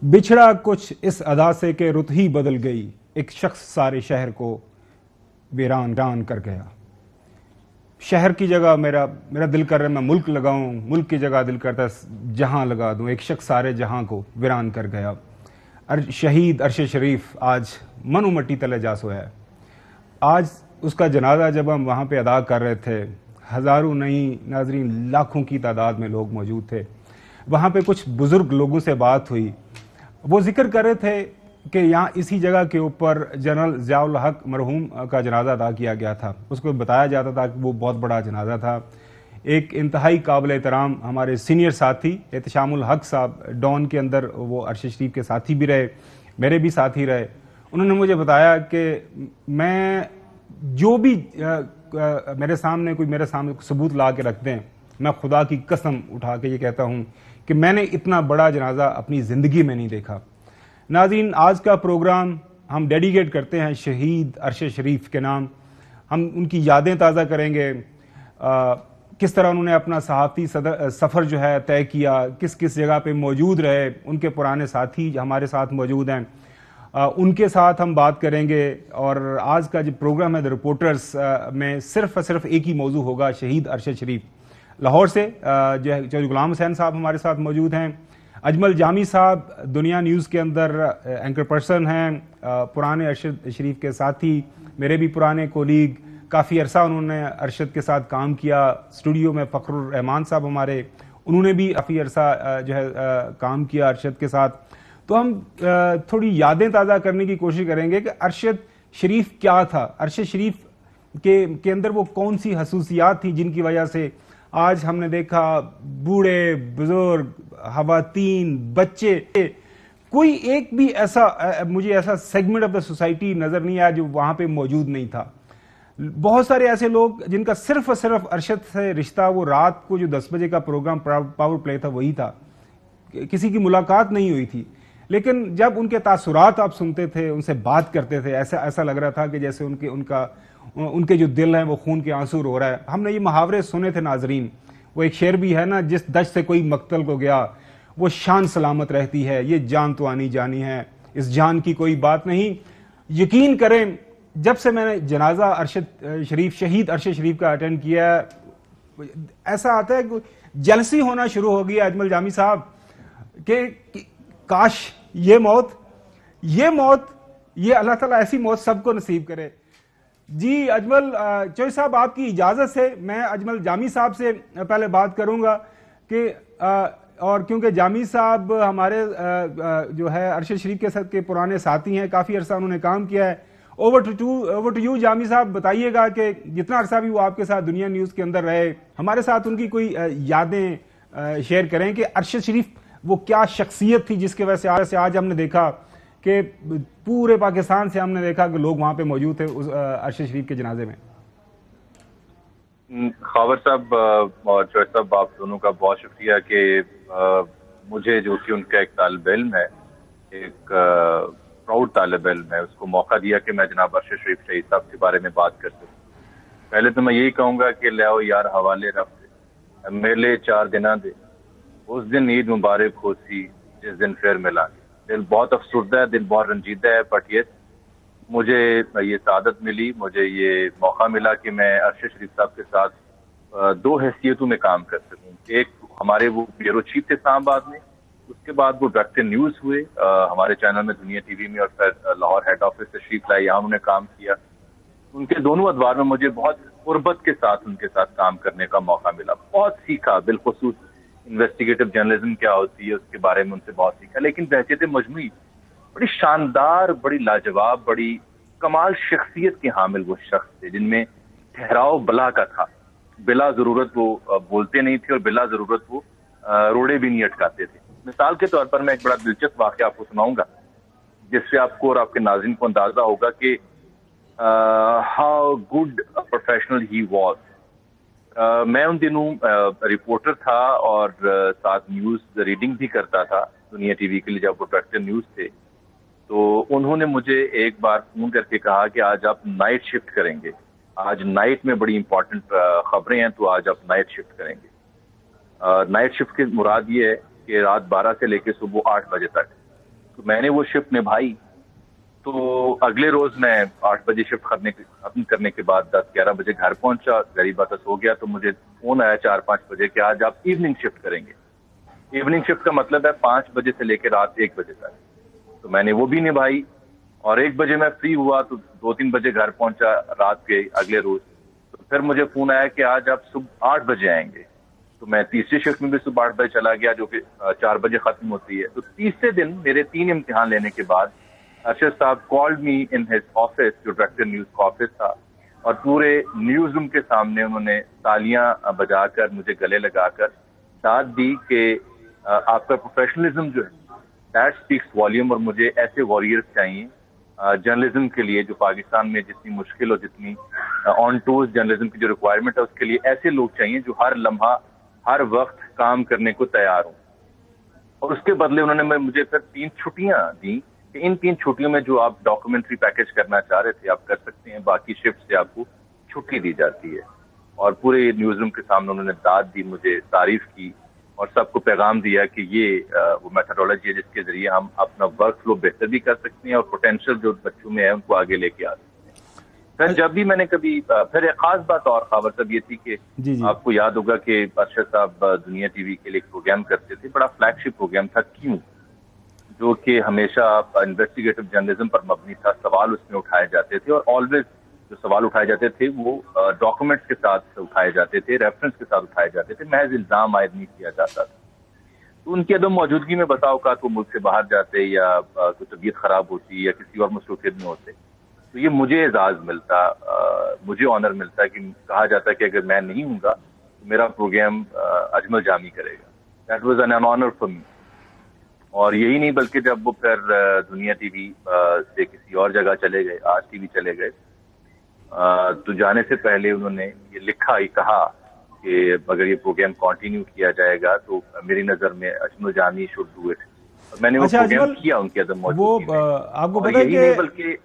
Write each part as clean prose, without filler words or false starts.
بچھڑا کچھ اس ادا سے کہ رت ہی بدل گئی، ایک شخص سارے شہر کو ویران کر گیا۔ شہر کی جگہ میرا دل کر رہا ہے میں ملک لگاؤں، ملک کی جگہ دل کرتا ہے جہاں لگا دوں، ایک شخص سارے جہاں کو ویران کر گیا۔ شہید عرش شریف آج منو مٹی تلے جا سویا ہے۔ آج اس کا جنازہ جب ہم وہاں پہ ادا کر رہے تھے، ہزاروں نہیں ناظرین لاکھوں کی تعداد میں لوگ موجود تھے۔ وہاں پہ کچھ بزرگ لوگوں سے بات ہوئی، وہ ذکر کر رہے تھے کہ یہاں اسی جگہ کے اوپر جنرل ضیاء الحق مرحوم کا جنازہ ادا کیا گیا تھا۔ اس کو بتایا جاتا تھا کہ وہ بہت بڑا جنازہ تھا۔ ایک انتہائی قابل احترام ہمارے سینئر ساتھی احتشام الحق صاحب، ڈان کے اندر وہ عرش شریف کے ساتھی بھی رہے، میرے بھی ساتھی رہے، انہوں نے مجھے بتایا کہ میں جو بھی میرے سامنے ثبوت لا کے رکھ دیں، میں خدا کی قسم اٹھا کے یہ کہتا ہوں کہ میں نے اتنا بڑا جنازہ اپنی زندگی میں نہیں دیکھا۔ ناظرین، آج کا پروگرام ہم ڈیڈیکیٹ کرتے ہیں شہید عرش شریف کے نام۔ ہم ان کی یادیں تازہ کریں گے، کس طرح انہوں نے اپنا صحافتی سفر جو ہے طے کیا، کس جگہ پہ موجود رہے، ان کے پرانے ساتھی ہمارے ساتھ موجود ہیں، ان کے ساتھ ہم بات کریں گے۔ اور آج کا جو پروگرام ہے دی رپورٹرز میں صرف ایک ہی موضوع ہوگا، شہید عرش شریف۔ لاہور سے جو ہے چودھری غلام حسین صاحب ہمارے ساتھ موجود ہیں، اجمل جامی صاحب دنیا نیوز کے اندر اینکر پرسن ہیں، پرانے ارشد شریف کے ساتھی، میرے بھی پرانے کولیگ، کافی عرصہ انہوں نے ارشد کے ساتھ کام کیا۔ اسٹوڈیو میں فخر الرحمان صاحب ہمارے، انہوں نے بھی کافی عرصہ جو ہے کام کیا ارشد کے ساتھ۔ تو ہم تھوڑی یادیں تازہ کرنے کی کوشش کریں گے کہ ارشد شریف کیا تھا، ارشد شریف کے اندر وہ کون سی خصوصیات تھی جن کی وجہ سے آج ہم نے دیکھا بوڑھے، بزرگ، خواتین، بچے، کوئی ایک بھی مجھے ایسا سیگمنٹ آف دا سوسائٹی نظر نہیں آیا جو وہاں پہ موجود نہیں تھا۔ بہت سارے ایسے لوگ جن کا صرف اور صرف ارشد سے رشتہ، وہ رات کو جو 10 بجے کا پروگرام پاور پلے تھا وہی تھا، کسی کی ملاقات نہیں ہوئی تھی، لیکن جب ان کے تاثرات آپ سنتے تھے، ان سے بات کرتے تھے، ایسا لگ رہا تھا کہ جیسے ان کے جو دل ہیں وہ خون کے آنسو رو رہا ہے۔ ہم نے یہ محاورے سنے تھے ناظرین، وہ ایک شعر بھی ہے نا، جس دشت سے کوئی مقتل کو گیا وہ شان سلامت رہتی ہے، یہ جان تو آنی جانی ہے، اس جان کی کوئی بات نہیں۔ یقین کریں جب سے میں نے جنازہ شہید عرش شریف کا اٹینڈ کیا ہے، ایسا آتا ہے کہ جلسی ہونا شروع ہو گیا اجمل جامی صاحب کہ کاش یہ موت یہ اللہ تعالیٰ ایسی موت سب کو نصیب کرے۔ جی اجمل چوہدری صاحب، آپ کی اجازت سے میں اجمل جامی صاحب سے پہلے بات کروں گا کہ اور کیونکہ جامی صاحب ہمارے جو ہے ارشد شریف کے ساتھ کے پرانے ساتھی ہیں، کافی عرصہ انہوں نے کام کیا ہے۔ اوور ٹو یو جامی صاحب، بتائیے گا کہ جتنا عرصہ بھی وہ آپ کے ساتھ دنیا نیوز کے اندر رہے، ہمارے ساتھ ان کی کوئی یادیں شیئر کریں کہ ارشد شریف وہ کیا شخصیت تھی جس کی وجہ سے آج ہم نے دیکھا کہ پورے پاکستان سے ہم نے دیکھا کہ لوگ وہاں پہ موجود تھے عرش شریف کے جنازے میں۔ خاور صاحب اور چوہدری صاحب، آپ دونوں کا بہت شکریہ کہ مجھے جو کہ ان کا ایک طالب علم ہے، ایک پراؤڈ طالب علم ہے، اس کو موقع دیا کہ میں جناب عرش شریف شہید صاحب کے بارے میں بات کر سکوں۔ پہلے تو میں یہی کہوں گا کہ لیاؤ یار حوالے رب دے میلے 4 دناں دے، اس دن عید مبارک ہو سی جس دن پھر ملا۔ دل بہت افسردہ ہے، دل بہت رنجیدہ ہے، بٹ یس مجھے یہ سعادت ملی، مجھے یہ موقع ملا کہ میں ارشد شریف صاحب کے ساتھ 2 حیثیتوں میں کام کر سکوں۔ ایک ہمارے وہ بیورو چیف تھے اسلام آباد میں، اس کے بعد وہ ڈائریکٹر نیوز ہوئے ہمارے چینل میں دنیا ٹی وی میں، اور پھر لاہور ہیڈ آفس تشریف لائے، یہاں انہوں نے کام کیا۔ ان کے دونوں ادوار میں مجھے بہت قربت کے ساتھ ان کے ساتھ کام کرنے کا موقع ملا، بہت سیکھا، بالخصوص انویسٹیگیٹو جرنلزم کیا ہوتی ہے اس کے بارے میں ان سے بہت سیکھا۔ لیکن بحیثیت مجموعی بڑی شاندار، بڑی لاجواب، بڑی کمال شخصیت کے حامل وہ شخص تھے جن میں ٹھہراؤ بلا کا تھا، بلا ضرورت وہ بولتے نہیں تھے اور بلا ضرورت وہ روڑے بھی نہیں اٹکاتے تھے۔ مثال کے طور پر میں ایک بڑا دلچسپ واقعہ آپ کو سناؤں گا جس سے آپ کو اور آپ کے ناظرین کو اندازہ ہوگا کہ how good professional he was. میں ان دنوں رپورٹر تھا اور ساتھ نیوز ریڈنگ بھی کرتا تھا دنیا ٹی وی کے لیے جب وہ ڈائریکٹر نیوز تھے۔ تو انہوں نے مجھے ایک بار فون کر کے کہا کہ آج آپ نائٹ شفٹ کریں گے، آج نائٹ میں بڑی امپورٹنٹ خبریں ہیں تو آج آپ نائٹ شفٹ کریں گے۔ نائٹ شفٹ کی مراد یہ ہے کہ رات 12 سے لے کے صبح 8 بجے تک تو میں نے وہ شفٹ نبھائی. تو اگلے روز میں 8 بجے شفٹ ختم کرنے کے بعد 10-11 بجے گھر پہنچا. غریب بات سو گیا تو مجھے فون آیا 4-5 بجے کہ آج آپ ایوننگ شفٹ کریں گے. ایوننگ شفٹ کا مطلب ہے 5 بجے سے لے کے رات 1 بجے تک. تو میں نے وہ بھی نبھائی اور 1 بجے میں فری ہوا تو 2-3 بجے گھر پہنچا رات کے اگلے روز. تو پھر مجھے فون آیا کہ آج آپ صبح 8 بجے آئیں گے. تو میں تیسری شفٹ میں بھی صبح 8 بجے چلا گیا جو کہ 4 بجے ختم ہوتی ہے. تو تیسرے دن میرے 3 امتحان لینے کے بعد ارشد صاحب called me in his office, جو ڈائریکٹر نیوز کا آفس تھا, اور پورے نیوز روم کے سامنے انہوں نے تالیاں بجا کر مجھے گلے لگا کر داد دی کہ آپ کا پروفیشنلزم جو ہے دیٹ اسپیکس والیوم, اور مجھے ایسے واریئرز چاہیے جرنلزم کے لیے جو پاکستان میں جتنی مشکل اور جتنی آن ٹوز جرنلزم کی جو ریکوائرمنٹ ہے اس کے لیے ایسے لوگ چاہیے جو ہر لمحہ ہر وقت کام کرنے کو تیار ہوں. اور اس کے بدلے انہوں نے مجھے پھر 3 چھٹیاں دیں کہ ان 3 چھٹیوں میں جو آپ ڈاکومنٹری پیکج کرنا چاہ رہے تھے آپ کر سکتے ہیں, باقی شفٹ سے آپ کو چھٹی دی جاتی ہے. اور پورے نیوز روم کے سامنے انہوں نے داد دی, مجھے تعریف کی اور سب کو پیغام دیا کہ یہ وہ میتھڈولوجی ہے جس کے ذریعے ہم اپنا ورک فلو بہتر بھی کر سکتے ہیں اور پوٹینشیل جو بچوں میں ہے ان کو آگے لے کے آ سکتے ہیں. پھر جب بھی میں نے کبھی پھر ایک خاص بات اور خبر صاحب یہ تھی کہ آپ کو یاد ہوگا کہ ارشد صاحب دنیا ٹی وی کے لیے ایک پروگرام کرتے تھے, بڑا فلیگ شپ پروگرام تھا کیوں, جو کہ ہمیشہ انویسٹیگیٹو جرنلزم پر مبنی تھا. سوال اس میں اٹھائے جاتے تھے اور آلویز جو سوال اٹھائے جاتے تھے وہ ڈاکومنٹس کے ساتھ اٹھائے جاتے تھے, ریفرنس کے ساتھ اٹھائے جاتے تھے, محض الزام عائد نہیں کیا جاتا تھا. تو ان کی عدم موجودگی میں بتا اوقات وہ ملک سے باہر جاتے یا کوئی طبیعت خراب ہوتی یا کسی اور مصروفیت میں ہوتے, تو یہ مجھے اعزاز ملتا, مجھے آنر ملتا کہ کہا جاتا کہ اگر میں نہیں ہوں گا تو میرا پروگرام اجمل جامی کرے گا. That was an honour for me. اور یہی نہیں بلکہ جب وہ پھر دنیا ٹی وی سے کسی اور جگہ چلے گئے, آج ٹی وی چلے گئے, تو جانے سے پہلے انہوں نے یہ لکھا, یہ کہا کہ اگر یہ پروگرام کنٹینیو کیا جائے گا تو میری نظر میں اجمل جامی شوڈ ڈو اٹ. میں نے وہ پروگرام کیا ان کی عدم موجودگی میں. آپ کو پتا ہے کہ بلکہ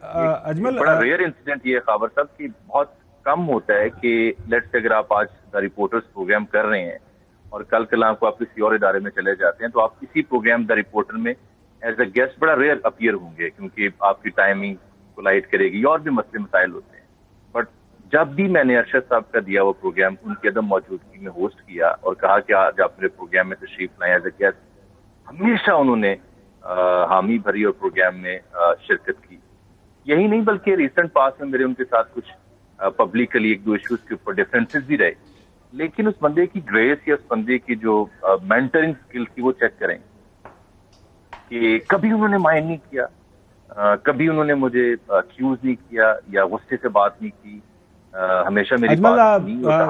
بڑا ریئر انسیڈنٹ یہ خبر صاحب کہ بہت کم ہوتا ہے کہ لیٹس سے اگر آپ آج دا رپورٹرز پروگرام کر رہے ہیں اور کل کلام کو آپ کسی اور ادارے میں چلے جاتے ہیں تو آپ کسی پروگرام دا رپورٹر میں ایز اے گیسٹ بڑا ریئر اپیئر ہوں گے کیونکہ آپ کی ٹائمنگ کولائڈ کرے گی اور بھی مسئلے مسائل ہوتے ہیں. بٹ جب بھی میں نے ارشد صاحب کا دیا وہ پروگرام ان کی عدم موجودگی میں ہوسٹ کیا اور کہا کہ آج آپ میرے پروگرام میں تشریف لائیں ایز اے گیسٹ, ہمیشہ انہوں نے حامی بھری اور پروگرام میں شرکت کی. یہی نہیں بلکہ ریسنٹ پاس میں میرے ان کے ساتھ کچھ پبلکلی 1-2 ایشوز کے اوپر ڈفرینسز بھی رہے, لیکن اس بندے کی گریس یا اس بندے کی جو مینٹرنگ اسکل تھی وہ چیک کریں کہ کبھی انہوں نے مائنڈ نہیں کیا, کبھی انہوں نے مجھے ایکیوز نہیں کیا یا غصے سے بات نہیں کی, ہمیشہ میری بات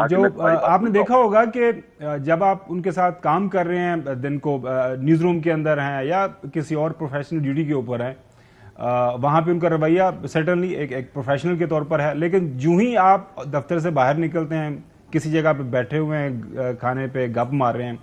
جو آپ نے دیکھا ہوگا کہ جب آپ ان کے ساتھ کام کر رہے ہیں دن کو نیوز روم کے اندر ہیں یا کسی اور پروفیشنل ڈیوٹی کے اوپر ہیں, وہاں پہ ان کا رویہ سرٹنلی ایک پروفیشنل کے طور پر ہے, لیکن جو ہی آپ دفتر سے باہر نکلتے ہیں کسی جگہ پہ بیٹھے ہوئے ہیں کھانے پہ گپ مار رہے ہیں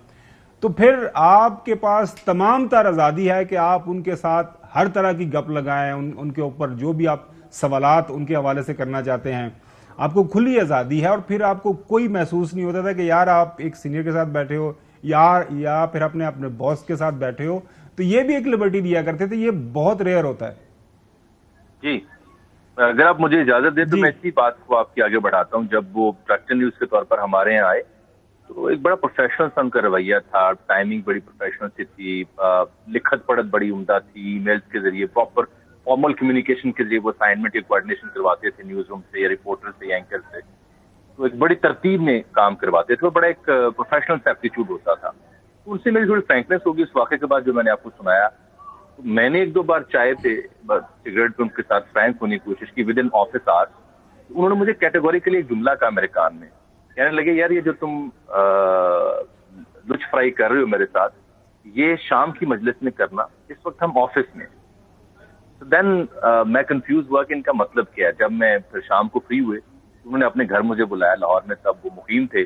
تو پھر آپ کے پاس تمام تر آزادی ہے کہ آپ ان کے ساتھ ہر طرح کی گپ لگائیں, ان کے اوپر جو بھی آپ سوالات ان کے حوالے سے کرنا چاہتے ہیں آپ کو کھلی آزادی ہے. اور پھر آپ کو کوئی محسوس نہیں ہوتا تھا کہ یار آپ ایک سینئر کے ساتھ بیٹھے ہو یا پھر اپنے باس کے ساتھ بیٹھے ہو, تو یہ بھی ایک لبرٹی دیا کرتے تھے. یہ بہت ریئر ہوتا ہے. جی اگر آپ مجھے اجازت دیں تو میں اسی بات کو آپ کے آگے بڑھاتا ہوں. جب وہ ڈائریکٹر نیوز کے طور پر ہمارے یہاں آئے تو ایک بڑا پروفیشنل سن کا رویہ تھا, ٹائمنگ بڑی پروفیشنل سی تھی, لکھت پڑھت بڑی عمدہ تھی, ای میلز کے ذریعے پراپر فارمل کمیونیکیشن کے ذریعے وہ اسائنمنٹ یا کوآرڈینیشن کرواتے تھے نیوز روم سے یا رپورٹر سے یا اینکر سے. تو ایک بڑی ترتیب میں کام کرواتے تھے اور بڑا ایک پروفیشنل ایپٹیچیوڈ ہوتا تھا. تو ان سے میری تھوڑی فرینکنیس ہوگی اس واقعے کے بعد جو میں نے آپ کو سنایا. تو میں نے 1-2 بار چائے پہ سگریٹ پہ ان کے ساتھ فرینک ہونے کی کوشش کی ود ان آفس آورس. انہوں نے مجھے کیٹیگوریکلی ایک جملہ کہا میرے کان میں, کہنے لگے یار یہ جو تم لچ فرائی کر رہے ہو میرے ساتھ یہ شام کی مجلس میں کرنا, اس وقت ہم آفس میں. تو دین میں کنفیوز ہوا کہ ان کا مطلب کیا ہے. جب میں پھر شام کو فری ہوئے انہوں نے اپنے گھر مجھے بلایا, لاہور میں تب وہ مقیم تھے,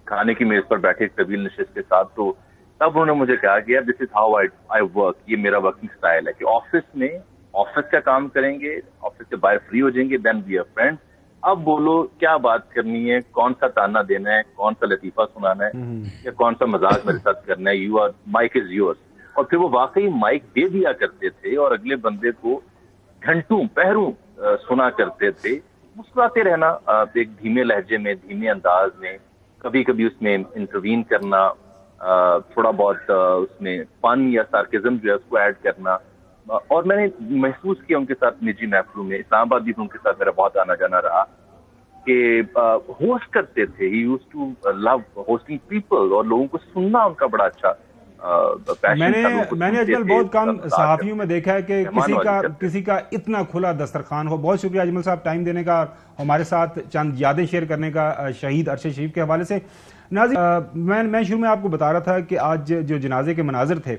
کھانے کی میز پر بیٹھے ایک طویل نشست کے ساتھ. تو تب انہوں نے مجھے کہا کہ یار دس از ہاؤ آئی ورک, یہ میرا ورکنگ اسٹائل ہے کہ آفس میں آفس کا کام کریں گے, آفس سے باہر فری ہو جائیں گے, دین وی آر فرینڈ. اب بولو کیا بات کرنی ہے, کون سا تانا دینا ہے, کون سا لطیفہ سنانا ہے یا کون سا مزاق میرے ساتھ کرنا ہے, you are mic is yours. اور پھر وہ واقعی مائک دے دیا کرتے تھے اور اگلے بندے کو گھنٹوں پہروں سنا کرتے تھے. مسکراتے رہنا ایک دھیمے لہجے میں, دھیمے انداز میں, کبھی کبھی اس میں انٹروین کرنا, تھوڑا بہت اس میں فن یا سارکزم جو ہے اس کو ایڈ کرنا. اور میں نے محسوس کیا ان کے ساتھ نجی محفلوں میں, اسلام آباد بھی ان کے ساتھ میرا بہت آنا جانا رہا, کہ ہوسٹ کرتے تھے. He used to love hosting people, اور لوگوں کو سننا ان کا بڑا اچھا میں نے اجمل بہت کم صحافیوں میں دیکھا ہے کہ کسی کا اتنا کھلا دسترخوان ہو. بہت شکریہ اجمل صاحب ٹائم دینے کا, ہمارے ساتھ چند یادیں شیئر کرنے کا شہید ارشد شریف کے حوالے سے. ناظرین, میں شروع میں آپ کو بتا رہا تھا کہ آج جو جنازے کے مناظر تھے,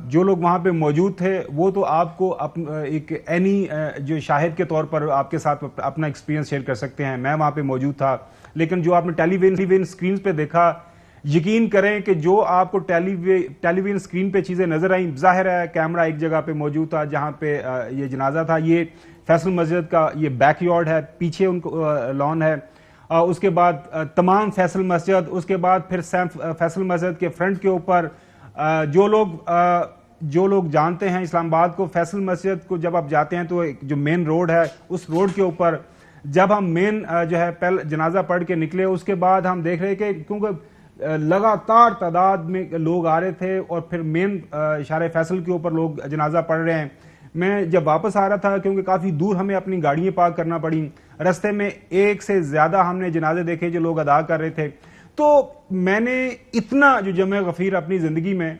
جو لوگ وہاں پہ موجود تھے وہ تو آپ کو ایک عینی جو شاہد کے طور پر آپ کے ساتھ اپنا ایکسپیرینس شیئر کر سکتے ہیں. میں وہاں پہ موجود تھا, لیکن جو آپ نے ٹیلی ویژن اسکرینز پہ دیکھا, یقین کریں کہ جو آپ کو ٹیلی ویژن اسکرین پہ چیزیں نظر آئیں, ظاہر ہے کیمرہ ایک جگہ پہ موجود تھا جہاں پہ یہ جنازہ تھا. یہ فیصل مسجد کا یہ بیک یارڈ ہے, پیچھے ان کو لان ہے, اس کے بعد تمام فیصل مسجد, اس کے بعد پھر فیصل مسجد کے فرنٹ کے اوپر جو لوگ جانتے ہیں اسلام آباد کو, فیصل مسجد کو جب آپ جاتے ہیں تو جو مین روڈ ہے اس روڈ کے اوپر جب ہم مین جو ہے پہلے جنازہ پڑھ کے نکلے, اس کے بعد ہم دیکھ رہے کہ کیونکہ لگاتار تعداد میں لوگ آ رہے تھے اور پھر مین اشارہ فیصل کے اوپر لوگ جنازہ پڑھ رہے ہیں. میں جب واپس آ رہا تھا, کیونکہ کافی دور ہمیں اپنی گاڑیاں پارک کرنا پڑی, رستے میں ایک سے زیادہ ہم نے جنازے دیکھے جو لوگ ادا کر رہے تھے. تو میں نے اتنا جو جمع غفیر اپنی زندگی میں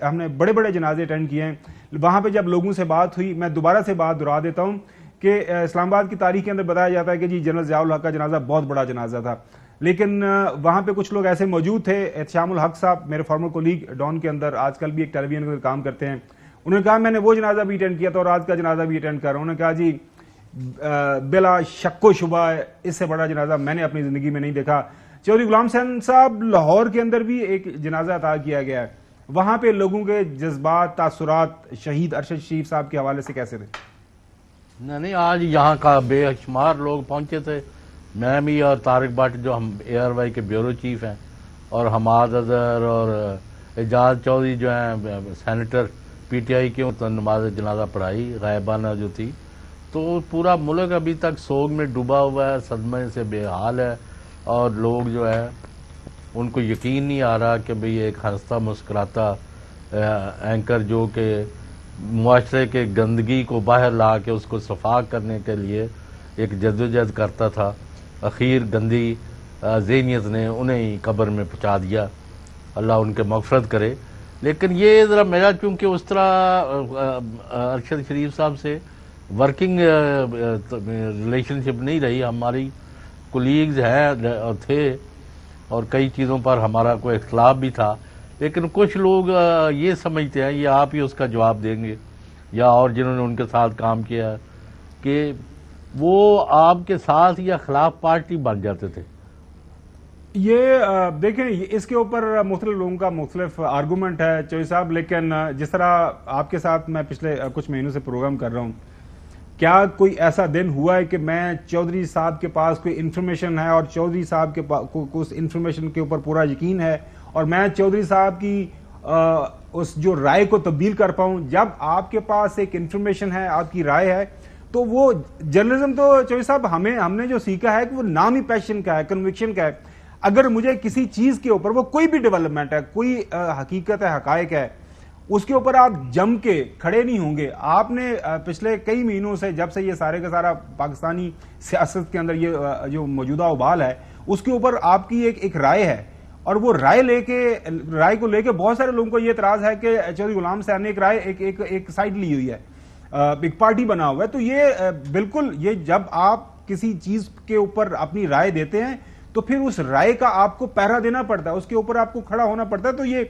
ہم نے بڑے جنازے اٹینڈ کیے ہیں. وہاں پہ جب لوگوں سے بات ہوئی, میں دوبارہ سے بات دہرا دیتا ہوں کہ اسلام آباد کی تاریخ کے اندر بتایا جاتا ہے کہ جی جنرل ضیاء الحق کا جنازہ بہت بڑا جنازہ تھا, لیکن وہاں پہ کچھ لوگ ایسے موجود تھے. احتشام الحق صاحب میرے فارمر کولیگ ڈان کے اندر آج کل بھی ایک ٹیلی ویژن کے کام کرتے ہیں, انہوں نے کہا میں نے وہ جنازہ بھی اٹینڈ کیا تھا اور آج کا جنازہ بھی اٹینڈ کر رہا ہوں. انہوں نے کہا جی بلا شک و شبہ اس سے بڑا جنازہ میں نے اپنی زندگی میں نہیں دیکھا. چودھری غلام حسین صاحب, لاہور کے اندر بھی ایک جنازہ عطا کیا گیا ہے, وہاں پہ لوگوں کے جذبات, تاثرات شہید ارشد شریف صاحب کے حوالے سے کیسے تھے؟ نہیں, آج یہاں کا بے شمار لوگ پہنچے تھے. میں بھی اور طارق بٹ جو ہم اے آر وائی کے بیورو چیف ہیں, اور حماد اظہر اور اعجاز چودھری جو ہیں سینیٹر پی ٹی آئی کے, نماز جنازہ پڑھائی غائبانہ جو تھی. تو پورا ملک ابھی تک سوگ میں ڈوبا ہوا ہے, صدمے سے بے حال ہے, اور لوگ جو ہے ان کو یقین نہیں آ رہا کہ بھئی ایک ہنستا مسکراتا اینکر جو کہ معاشرے کے گندگی کو باہر لا کے اس کو صفاق کرنے کے لیے ایک جدوجہد کرتا تھا, اخیر گندی ذہنیت نے انہیں قبر میں پہنچا دیا. اللہ ان کے مغفرت کرے. لیکن یہ ذرا میرا چونکہ اس طرح ارشد شریف صاحب سے ورکنگ ریلیشن شپ نہیں رہی, ہماری کولیگز ہیں اور تھے, اور کئی چیزوں پر ہمارا کوئی اختلاف بھی تھا, لیکن کچھ لوگ یہ سمجھتے ہیں, یہ آپ ہی اس کا جواب دیں گے یا اور جنہوں نے ان کے ساتھ کام کیا, کہ وہ آپ کے ساتھ یا خلاف پارٹی بن جاتے تھے. یہ دیکھیں, اس کے اوپر مختلف لوگوں کا مختلف آرگومنٹ ہے چوہدری صاحب, لیکن جس طرح آپ کے ساتھ میں پچھلے کچھ مہینوں سے پروگرام کر رہا ہوں, کیا کوئی ایسا دن ہوا ہے کہ میں چودھری صاحب کے پاس کوئی انفارمیشن ہے اور چودھری صاحب کو اس انفارمیشن کے اوپر پورا یقین ہے اور میں چودھری صاحب کی اس جو رائے کو تبدیل کر پاؤں؟ جب آپ کے پاس ایک انفارمیشن ہے, آپ کی رائے ہے, تو وہ جرنلزم تو چودھری صاحب ہم نے جو سیکھا ہے کہ وہ نام ہی پیشن کا ہے, کنوکشن کا ہے. اگر مجھے کسی چیز کے اوپر, وہ کوئی بھی ڈیولپمنٹ ہے, کوئی حقیقت ہے, حقائق ہے, اس کے اوپر آپ جم کے کھڑے نہیں ہوں گے. آپ نے پچھلے کئی مہینوں سے جب سے یہ سارے کا سارا پاکستانی سیاست کے اندر یہ جو موجودہ ابال ہے, اس کے اوپر آپ کی ایک رائے ہے, اور وہ رائے کو لے کے بہت سارے لوگوں کو یہ اعتراض ہے کہ چودھری غلام حسین نے ایک رائے ایک سائڈ لی ہوئی ہے, ایک پارٹی بنا ہوا ہے. تو یہ بالکل, یہ جب آپ کسی چیز کے اوپر اپنی رائے دیتے ہیں تو پھر اس رائے کا آپ کو پہرا دینا پڑتا ہے, اس کے اوپر آپ کو کھڑا ہونا پڑتا ہے. تو یہ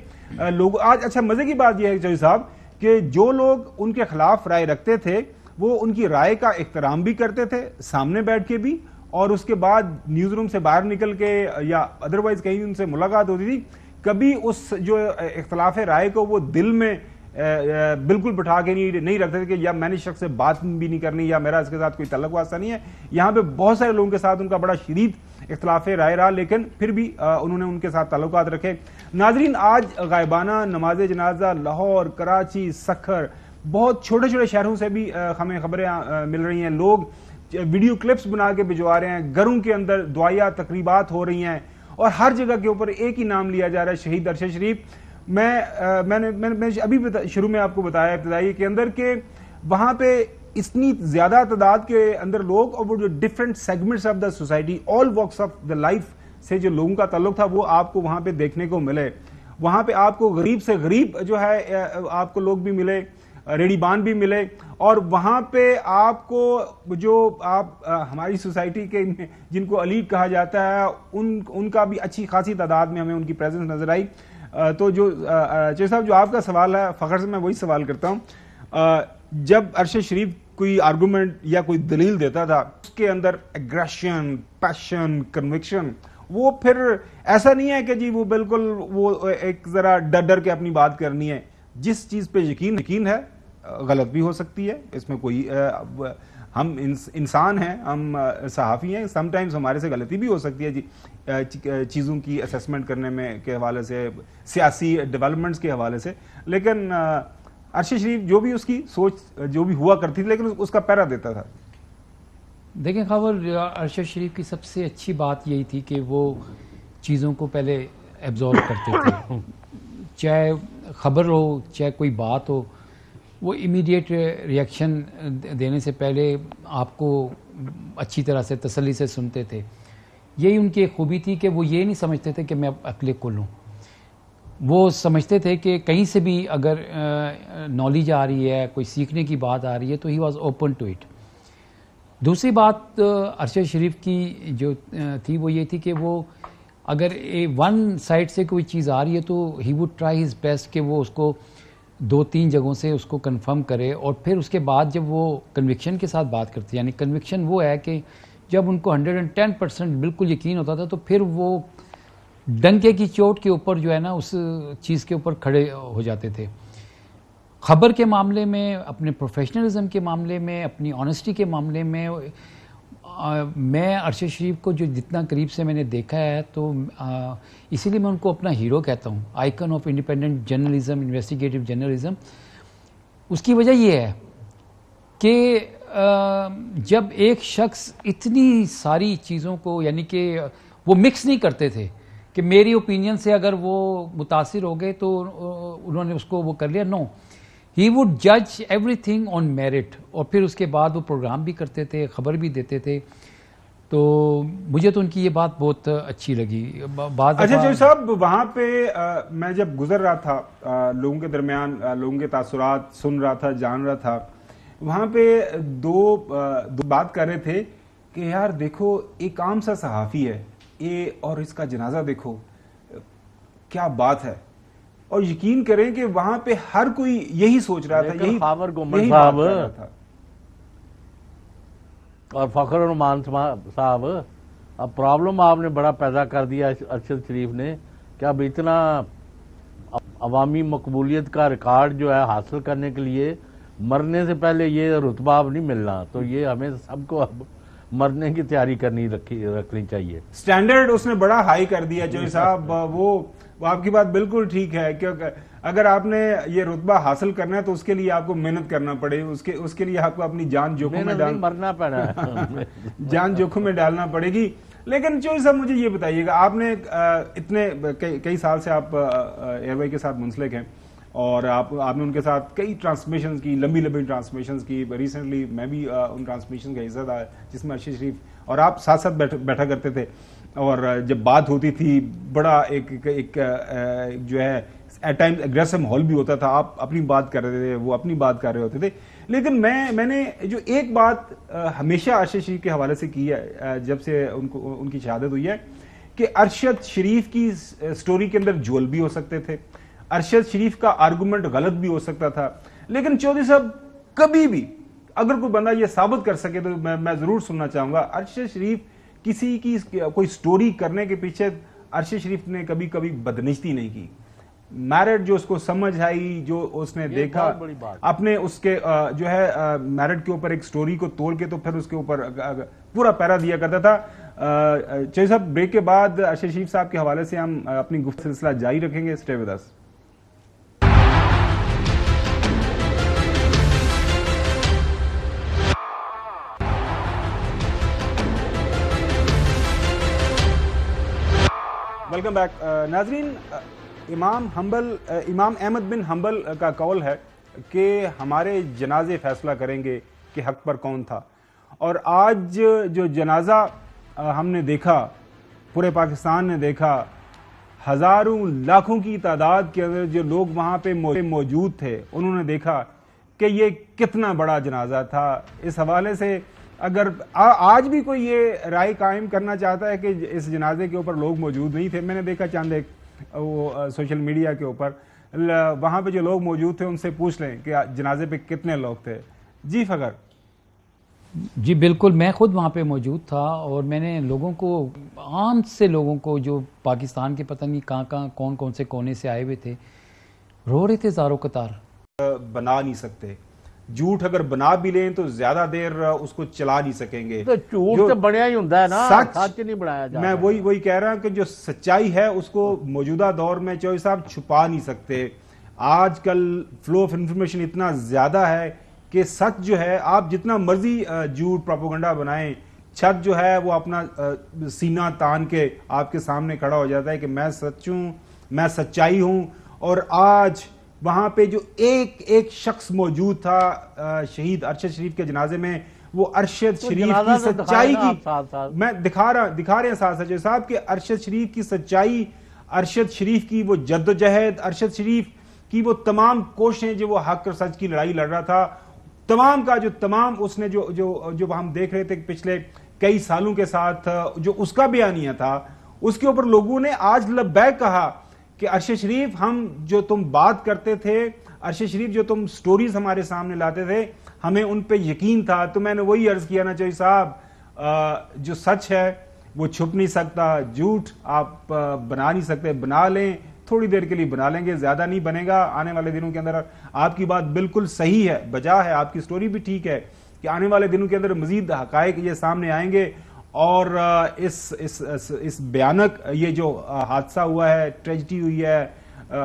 لوگ آج, اچھا مزے کی بات یہ ہے چودھری صاحب کہ جو لوگ ان کے خلاف رائے رکھتے تھے وہ ان کی رائے کا احترام بھی کرتے تھے سامنے بیٹھ کے بھی, اور اس کے بعد نیوز روم سے باہر نکل کے یا ادروائز کہیں ان سے ملاقات ہوتی تھی, کبھی اس جو اختلاف رائے کو وہ دل میں بالکل بٹھا کے نہیں رکھتے تھے کہ یا میں نے شخص سے بات بھی نہیں کرنی یا میرا اس کے ساتھ کوئی تعلق واسطہ نہیں ہے. یہاں پہ بہت سارے لوگوں کے ساتھ ان کا بڑا شدید اختلاف رائے رہا, لیکن پھر بھی انہوں نے ان کے ساتھ تعلقات رکھے. ناظرین, آج غائبانہ نماز جنازہ لاہور, کراچی, سکھر, بہت چھوٹے چھوٹے شہروں سے بھی ہمیں خبریں مل رہی ہیں. لوگ ویڈیو کلپس بنا کے بھجوا رہے ہیں, گھروں کے اندر دعائیہ تقریبات ہو رہی ہیں اور ہر جگہ کے اوپر ایک ہی نام لیا جا رہا ہے, شہید ارشد شریف. میں نے ابھی شروع میں آپ کو بتایا ابتدائی کے اندر کہ وہاں پہ اتنی زیادہ تعداد کے اندر لوگ اور وہ جو different segments of the society, all walks of the life سے جو لوگوں کا تعلق تھا وہ آپ کو وہاں پہ دیکھنے کو ملے. وہاں پہ آپ کو غریب سے غریب جو ہے آپ کو لوگ بھی ملے, ریڑی بان بھی ملے, اور وہاں پہ آپ کو جو آپ ہماری سوسائٹی کے جن کو ایلیٹ کہا جاتا ہے ان کا بھی اچھی خاصی تعداد میں ہمیں ان کی پریزنس نظر آئی. تو جو چودھری صاحب جو آپ کا سوال ہے, فخر سے میں وہی سوال کرتا ہوں. جب ارشد شریف کوئی آرگومنٹ یا کوئی دلیل دیتا تھا اس کے اندر ایگریشن, پیشن, کنوکشن, وہ پھر ایسا نہیں ہے کہ جی وہ بالکل وہ ایک ذرا ڈر کے اپنی بات کرنی ہے. جس چیز پہ یقین ہے غلط بھی ہو سکتی ہے, اس میں کوئی ہم انسان ہیں, ہم صحافی ہیں, سم ٹائمز ہمارے سے غلطی بھی ہو سکتی ہے جی چیزوں کی اسیسمنٹ کرنے میں کے حوالے سے, سیاسی ڈیولپمنٹس کے حوالے سے. لیکن ارشد شریف جو بھی اس کی سوچ جو بھی ہوا کرتی تھی لیکن اس کا پیرا دیتا تھا. دیکھیں خبر, ارشد شریف کی سب سے اچھی بات یہی تھی کہ وہ چیزوں کو پہلے ایبزارو کرتے تھے, چاہے خبر ہو چاہے کوئی بات ہو, وہ امیڈیٹ ریئیکشن دینے سے پہلے آپ کو اچھی طرح سے تسلی سے سنتے تھے. یہی ان کی ایک خوبی تھی کہ وہ یہ نہیں سمجھتے تھے کہ میں عقل کل ہوں. وہ سمجھتے تھے کہ کہیں سے بھی اگر نالج آ رہی ہے, کوئی سیکھنے کی بات آ رہی ہے تو he was open to it. دوسری بات ارشد شریف کی جو تھی وہ یہ تھی کہ وہ اگر ون سائڈ سے کوئی چیز آ رہی ہے تو he would try his best کہ وہ اس کو 2-3 جگہوں سے اس کو کنفرم کرے, اور پھر اس کے بعد جب وہ کنوکشن کے ساتھ بات کرتے, یعنی کنوکشن وہ ہے کہ جب ان کو 110% بالکل یقین ہوتا تھا تو پھر وہ ڈنکے کی چوٹ کے اوپر جو ہے نا اس چیز کے اوپر کھڑے ہو جاتے تھے. خبر کے معاملے میں, اپنے پروفیشنلزم کے معاملے میں, اپنی آنیسٹی کے معاملے میں میں ارشد شریف کو جو جتنا قریب سے میں نے دیکھا ہے تو اسی لیے میں ان کو اپنا ہیرو کہتا ہوں, icon of independent journalism, investigative journalism. اس کی وجہ یہ ہے کہ جب ایک شخص اتنی ساری چیزوں کو, یعنی کہ وہ مکس نہیں کرتے تھے کہ میری اوپینین سے اگر وہ متاثر ہو گئے تو انہوں نے اس کو وہ کر لیا. نو, ہی وڈ جج ایوری تھنگ آن میرٹ, اور پھر اس کے بعد وہ پروگرام بھی کرتے تھے, خبر بھی دیتے تھے. تو مجھے تو ان کی یہ بات بہت اچھی لگی. اچھا چودھری صاحب, وہاں پہ میں جب گزر رہا تھا لوگوں کے درمیان, لوگوں کے تاثرات سن رہا تھا, جان رہا تھا, وہاں پہ دو بات کر رہے تھے کہ یار دیکھو ایک عام سا صحافی ہے یہ, اور اس کا جنازہ دیکھو کیا بات ہے. اور یقین کریں کہ وہاں پہ ہر کوئی یہی سوچ رہا تھا, یہی خاور گمن بات صاحب کر رہا تھا. اور فخر الرحمان صاحب, اب پرابلم آپ نے بڑا پیدا کر دیا ارشد شریف نے کہ اب اتنا عوامی مقبولیت کا ریکارڈ جو ہے حاصل کرنے کے لیے مرنے سے پہلے یہ رتبہ اب نہیں ملنا, تو یہ ہمیں سب کو اب مرنے کی تیاری رکھنی چاہیے. سٹینڈرڈ اس نے بڑا ہائی کر دیا چودھری صاحب. وہ آپ کی بات بالکل ٹھیک ہے, کیونکہ اگر آپ نے یہ رتبہ حاصل کرنا ہے تو اس کے لیے آپ کو محنت کرنا پڑے, اس کے لیے آپ کو اپنی جان جوکھم میں مرنا پڑا جان جوکھم میں ڈالنا پڑے گی. لیکن چودھری صاحب مجھے یہ بتائیے گا, آپ نے اتنے کئی سال سے آپ ایئر وائی کے ساتھ منسلک ہیں اور آپ نے ان کے ساتھ کئی ٹرانسمیشنز کی, لمبی ٹرانسمیشنز کی. ریسنٹلی میں بھی ان ٹرانسمیشن کا حصہ تھا جس میں ارشد شریف اور آپ ساتھ ساتھ بیٹھا کرتے تھے, اور جب بات ہوتی تھی بڑا ایک جو ہے ایٹ ٹائم اگریسو ماحول بھی ہوتا تھا. آپ اپنی بات کر رہے تھے, وہ اپنی بات کر رہے ہوتے تھے. لیکن میں نے جو ایک بات ہمیشہ ارشد شریف کے حوالے سے کی ہے جب سے ان کی شہادت ہوئی ہے کہ ارشد شریف کی سٹوری کے اندر جول بھی ہو سکتے تھے, ارشد شریف کا آرگومنٹ غلط بھی ہو سکتا تھا, لیکن چودھری صاحب کبھی بھی اگر کوئی بندہ یہ ثابت کر سکے تو میں ضرور سننا چاہوں گا. ارشد شریف کسی کی کوئی سٹوری کرنے کے پیچھے ارشد شریف نے کبھی بدنشتی نہیں کی. میرٹ جو اس کو سمجھ آئی, جو اس نے دیکھا بہت بڑی بات. اپنے اس کے جو ہے میرٹ کے اوپر ایک سٹوری کو توڑ کے تو پھر اس کے اوپر پورا پیرا دیا کرتا تھا. چوہدری صاحب بریک کے بعد ارشد شریف صاحب کے حوالے سے ہم اپنی گفتگو سلسلہ جاری رکھیں گے. Stay with us. Welcome back. ناظرین, امام احمد بن حنبل کا قول ہے کہ ہمارے جنازے فیصلہ کریں گے کہ حق پر کون تھا, اور آج جو جنازہ ہم نے دیکھا, پورے پاکستان نے دیکھا, ہزاروں لاکھوں کی تعداد کے اندر جو لوگ وہاں پہ موجود تھے, انہوں نے دیکھا کہ یہ کتنا بڑا جنازہ تھا. اس حوالے سے اگر آج بھی کوئی یہ رائے قائم کرنا چاہتا ہے کہ اس جنازے کے اوپر لوگ موجود نہیں تھے, میں نے دیکھا چند ایک وہ سوشل میڈیا کے اوپر, وہاں پہ جو لوگ موجود تھے ان سے پوچھ لیں کہ جنازے پہ کتنے لوگ تھے. جی فخر. جی بالکل, میں خود وہاں پہ موجود تھا اور میں نے لوگوں کو, عام سے لوگوں کو جو پاکستان کے پتہ نہیں کہاں کون سے کونے سے آئے ہوئے تھے, رو رہے تھے زاروں قطار. بنا نہیں سکتے, جھوٹ اگر بنا بھی لیں تو زیادہ دیر اس کو چلا نہیں سکیں گے. تو جھوٹ تو بنیا ہی ہوتا ہے نا, سچ نہیں بنایا جاتا. میں وہی کہہ رہا ہوں کہ جو سچائی ہے اس کو موجودہ دور میں چوہدری صاحب چھپا نہیں سکتے. آج کل فلو آف انفارمیشن اتنا زیادہ ہے کہ سچ جو ہے آپ جتنا مرضی جھوٹ پروپیگنڈا بنائیں, چھت جو ہے وہ اپنا سینہ تان کے آپ کے سامنے کھڑا ہو جاتا ہے کہ میں سچ ہوں, میں سچائی ہوں. اور آج وہاں پہ جو ایک شخص موجود تھا شہید ارشد شریف کے جنازے میں, وہ ارشد شریف کی سچائی کی, میں دکھا رہے ہیں ساتھ سچے صاحب کہ ارشد شریف کی سچائی, ارشد شریف کی وہ جدوجہد, ارشد شریف کی وہ تمام کوششیں جو وہ حق اور سچ کی لڑائی لڑ رہا تھا, تمام کا جو تمام اس نے جو ہم دیکھ رہے تھے پچھلے کئی سالوں کے ساتھ جو اس کا بیانیہ تھا, اس کے اوپر لوگوں نے آج لبیک کہا کہ ارشد شریف ہم جو تم بات کرتے تھے, ارشد شریف جو تم سٹوریز ہمارے سامنے لاتے تھے, ہمیں ان پہ یقین تھا. تو میں نے وہی عرض کیا نا چوہدری صاحب, جو سچ ہے وہ چھپ نہیں سکتا, جھوٹ آپ بنا نہیں سکتے. بنا لیں, تھوڑی دیر کے لیے بنا لیں گے, زیادہ نہیں بنے گا. آنے والے دنوں کے اندر آپ کی بات بالکل صحیح ہے, بجا ہے, آپ کی سٹوری بھی ٹھیک ہے کہ آنے والے دنوں کے اندر مزید حقائق یہ سامنے آئیں گے. اور اس بھیانک یہ جو حادثہ ہوا ہے, ٹریجڈی ہوئی ہے,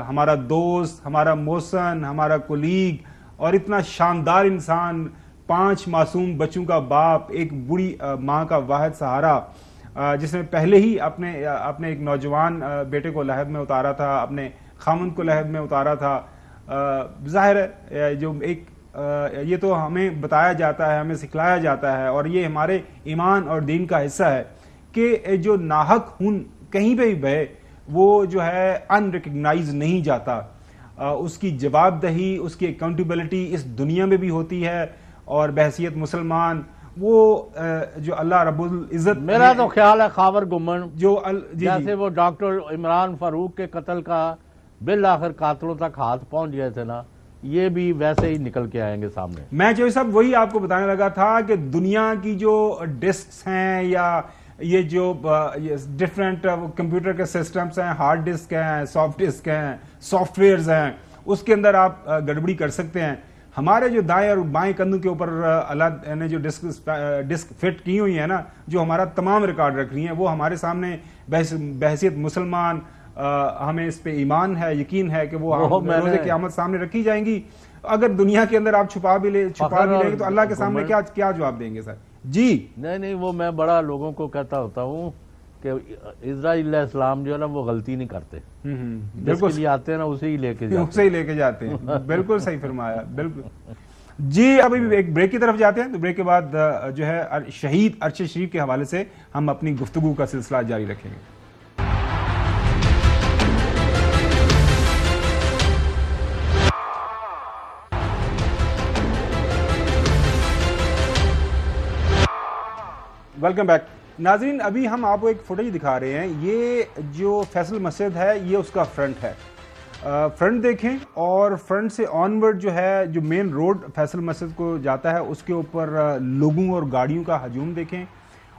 ہمارا دوست, ہمارا محسن, ہمارا کولیگ, اور اتنا شاندار انسان, 5 معصوم بچوں کا باپ, ایک بوڑھی ماں کا واحد سہارا, جس نے پہلے ہی اپنے ایک نوجوان بیٹے کو لحد میں اتارا تھا, اپنے خامند کو لحد میں اتارا تھا. ظاہر ہے جو ایک یہ تو ہمیں بتایا جاتا ہے, ہمیں سکھلایا جاتا ہے, اور یہ ہمارے ایمان اور دین کا حصہ ہے کہ جو ناحق خون کہیں پہ بھی بہے وہ جو ہے ان ریکگنائز نہیں جاتا. اس کی جواب دہی, اس کی اکاؤنٹیبلٹی اس دنیا میں بھی ہوتی ہے, اور بحیثیت مسلمان وہ جو اللہ رب العزت, میرا تو خیال ہے خاور گمن جو جیسے وہ ڈاکٹر عمران فاروق کے قتل کا بالآخر قاتلوں تک ہاتھ پہنچ گئے تھے نا, یہ بھی ویسے ہی نکل کے آئیں گے سامنے. میں چوہدری صاحب وہی آپ کو بتانے لگا تھا کہ دنیا کی جو ڈسکس ہیں یا یہ جو ڈفرینٹ کمپیوٹر کے سسٹمز ہیں, ہارڈ ڈسک ہیں, سافٹ ڈسک ہیں, سافٹ ویئرز ہیں, اس کے اندر آپ گڑبڑی کر سکتے ہیں. ہمارے جو دائیں اور بائیں کندھوں کے اوپر اللہ نے جو ڈسک فٹ کی ہوئی ہیں نا, جو ہمارا تمام ریکارڈ رکھ رہی ہیں, وہ ہمارے سامنے بحیثیت مسلمان ہمیں اس پہ ایمان ہے, یقین ہے کہ وہ روز قیامت سامنے رکھی جائیں گی. اگر دنیا کے اندر آپ چھپا بھی لیں گے تو اللہ کے سامنے کیا جواب دیں گے سر؟ جی نہیں, وہ میں بڑا لوگوں کو کہتا ہوتا ہوں کہ اسرائیل علیہ السلام جو ہے نا وہ غلطی نہیں کرتے, بالکل آتے ہیں نا اسے ہی لے کے جاتے ہیں. بالکل صحیح فرمایا, بالکل. جی ابھی ایک بریک کی طرف جاتے ہیں, تو بریک کے بعد جو ہے شہید ارشد شریف کے حوالے سے ہم اپنی گفتگو کا سلسلہ جاری رکھیں گے. Welcome back. ناظرین, ابھی ہم آپ کو ایک فوٹیج دکھا رہے ہیں. یہ جو فیصل مسجد ہے یہ اس کا فرنٹ ہے. فرنٹ دیکھیں, اور فرنٹ سے آنورڈ جو ہے جو مین روڈ فیصل مسجد کو جاتا ہے اس کے اوپر لوگوں اور گاڑیوں کا ہجوم دیکھیں.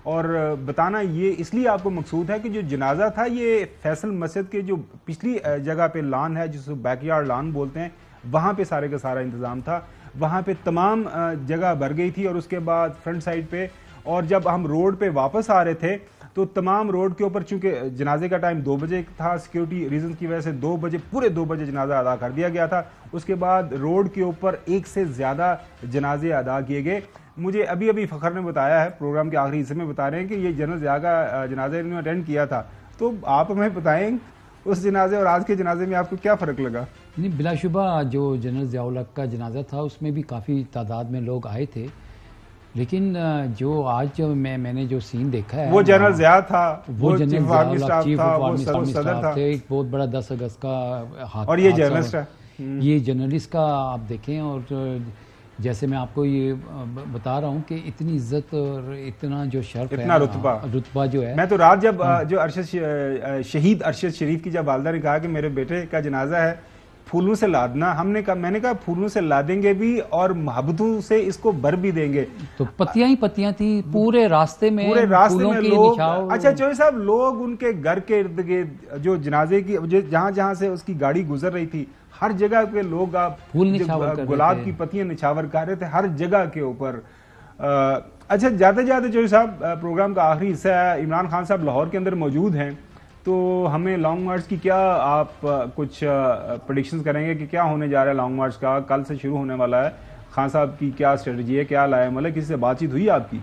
اور بتانا یہ اس لیے آپ کو مقصود ہے کہ جو جنازہ تھا یہ فیصل مسجد کے جو پچھلی جگہ پہ لان ہے جس کو بیک یارڈ لان بولتے ہیں، وہاں پہ سارے کا سارا انتظام تھا، وہاں پہ تمام جگہ بھر گئی تھی، اور اس کے بعد فرنٹ سائڈ پہ، اور جب ہم روڈ پہ واپس آ رہے تھے تو تمام روڈ کے اوپر، چونکہ جنازے کا ٹائم 2 بجے تھا، سیکیورٹی ریزنز کی وجہ سے 2 بجے پورے 2 بجے جنازہ ادا کر دیا گیا تھا، اس کے بعد روڈ کے اوپر 1 سے زیادہ جنازے ادا کیے گئے۔ مجھے ابھی فخر نے بتایا ہے، پروگرام کے آخری حصے میں بتا رہے ہیں کہ یہ جنرل ضیاء کا جنازہ انہوں نے اٹینڈ کیا تھا، تو آپ ہمیں بتائیں اس جنازے اور آج کے جنازے میں آپ کو کیا فرق لگا؟ نہیں، بلا شبہ جو جنرل ضیاء الحق کا جنازہ تھا اس میں بھی کافی تعداد میں لوگ آئے تھے، لیکن جو آج میں نے جو سین دیکھا ہے وہ جنرل ضیاء تھا، وہ جنرل چیف ضیاء آرمی الحق اسٹاف چیف تھا، آف وہ آرمی صدر اسٹاف تھا، تھے، ایک بہت بڑا 10 اگست کا اور یہ جرنلسٹ ہے، یہ جرنلسٹ کا آپ دیکھیں، اور جیسے میں آپ کو یہ بتا رہا ہوں کہ اتنی عزت اور اتنا جو شرف ہے، اتنا رتبہ جو ہے، میں تو رات جب جو شہید ارشد شریف کی جب والدہ نے کہا کہ میرے بیٹے کا جنازہ ہے، پھولوں سے لادنا، میں نے کہا پھولوں سے لادیں گے بھی اور محبتوں سے اس کو بھر بھی دیں گے، تو پتیاں ہی پتیاں تھیں پورے راستے میں لوگ۔ اچھا چوہے صاحب، لوگ ان کے گھر کے ارد گرد جو جنازے کی جہاں سے اس کی گاڑی گزر رہی تھی، ہر جگہ کے لوگ گلاب کی پتیاں نچھاور کر رہے تھے ہر جگہ کے اوپر۔ اچھا جاتے جاتے چوہے صاحب، پروگرام کا آخری حصہ ہے، عمران خان صاحب لاہور کے اندر موجود ہیں، تو ہمیں لانگ مارچ کی کیا آپ کچھ پریڈکشنز کریں گے کہ کیا ہونے جا رہا ہے لانگ مارچ کا؟ کل سے شروع ہونے والا ہے، خان صاحب کی کیا اسٹریٹجی ہے، کیا لائے عمل ہے، کسی سے بات چیت ہوئی آپ کی؟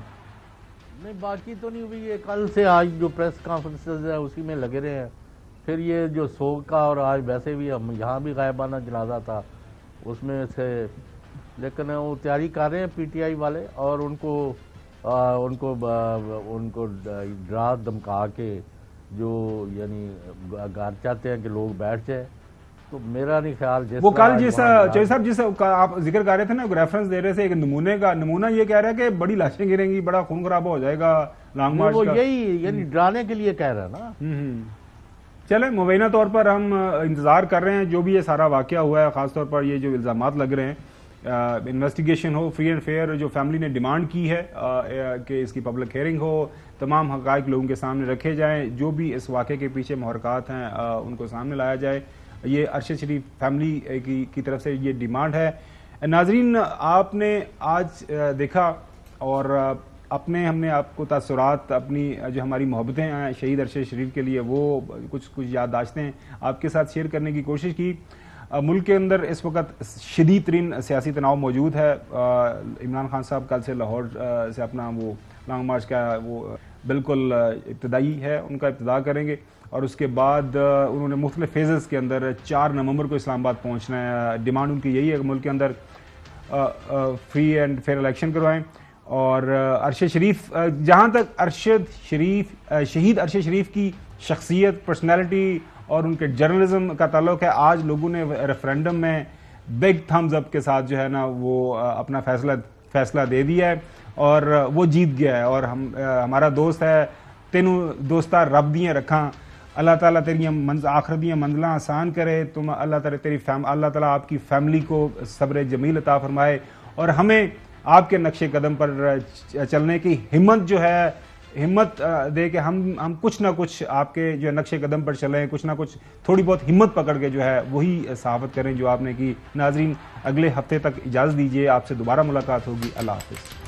نہیں، بات چیت تو نہیں ہوئی، یہ کل سے آج جو پریس کانفرنسز ہیں اسی میں لگے رہے ہیں، پھر یہ جو سوگ کا، اور آج ویسے بھی ہم یہاں بھی غائبانہ جنازہ تھا اس میں سے، لیکن وہ تیاری کر رہے ہیں پی ٹی آئی والے، اور ان کو ڈرا دھمکا کے جو یعنی گھر چاہتے ہیں کہ لوگ بیٹھ جائیں، تو میرا نہیں خیال وہ کل جیسا چوہے صاحب جیسا آپ ذکر کر رہے تھے نا، ریفرنس دے رہے تھے ایک نمونہ یہ کہہ رہا ہے کہ بڑی لاشیں گریں گی، بڑا خون خرابہ ہو جائے گا لانگ مارچ کا، وہ یہی یعنی ڈرانے کے لیے کہہ رہا ہے نا۔ چلیں، مبینہ طور پر ہم انتظار کر رہے ہیں جو بھی یہ سارا واقعہ ہوا ہے، خاص طور پر یہ جو الزامات لگ رہے ہیں، انویسٹیگیشن ہو فری اینڈ فیئر، جو فیملی نے ڈیمانڈ کی ہے کہ اس کی پبلک ہیئرنگ ہو، تمام حقائق لوگوں کے سامنے رکھے جائیں، جو بھی اس واقعے کے پیچھے محرکات ہیں ان کو سامنے لایا جائے، یہ ارشد شریف فیملی کی طرف سے یہ ڈیمانڈ ہے۔ ناظرین، آپ نے آج دیکھا، اور ہم نے آپ کو تاثرات، اپنی جو ہماری محبتیں ہیں شہید ارشد شریف کے لیے، وہ کچھ یادداشتیں آپ کے ساتھ شیئر کرنے کی کوشش کی۔ ملک کے اندر اس وقت شدید ترین سیاسی تناؤ موجود ہے۔ عمران خان صاحب کل سے لاہور سے اپنا وہ لانگ مارچ کا وہ بالکل ابتدائی ہے، ان کا ابتدا کریں گے، اور اس کے بعد انہوں نے مختلف فیزز کے اندر 4 نومبر کو اسلام آباد پہنچنا ہے۔ ڈیمانڈ ان کی یہی ہے کہ ملک کے اندر فری اینڈ فیئر الیکشن کروائیں، اور ارشد شریف، جہاں تک شہید ارشد شریف کی شخصیت، پرسنالٹی اور ان کے جرنلزم کا تعلق ہے، آج لوگوں نے ریفرینڈم میں بگ تھمز اپ کے ساتھ جو ہے نا وہ اپنا فیصلہ دے دیا ہے، اور وہ جیت گیا ہے، اور ہمارا دوست ہے، تینوں دوستہ رب دیاں رکھاں، اللہ تعالیٰ تیری آخرت دیاں منزلاں آسان کرے، اللہ تعالیٰ آپ کی فیملی کو صبر جمیل عطا فرمائے، اور ہمیں آپ کے نقش قدم پر چلنے کی ہمت جو ہے، ہمت دے کہ ہم کچھ نہ کچھ آپ کے جو نقش قدم پر چلیں، کچھ نہ کچھ تھوڑی بہت ہمت پکڑ کے جو ہے وہی صحافت کریں جو آپ نے کی۔ ناظرین، اگلے ہفتے تک اجازت دیجیے، آپ سے دوبارہ ملاقات ہوگی، اللہ حافظ۔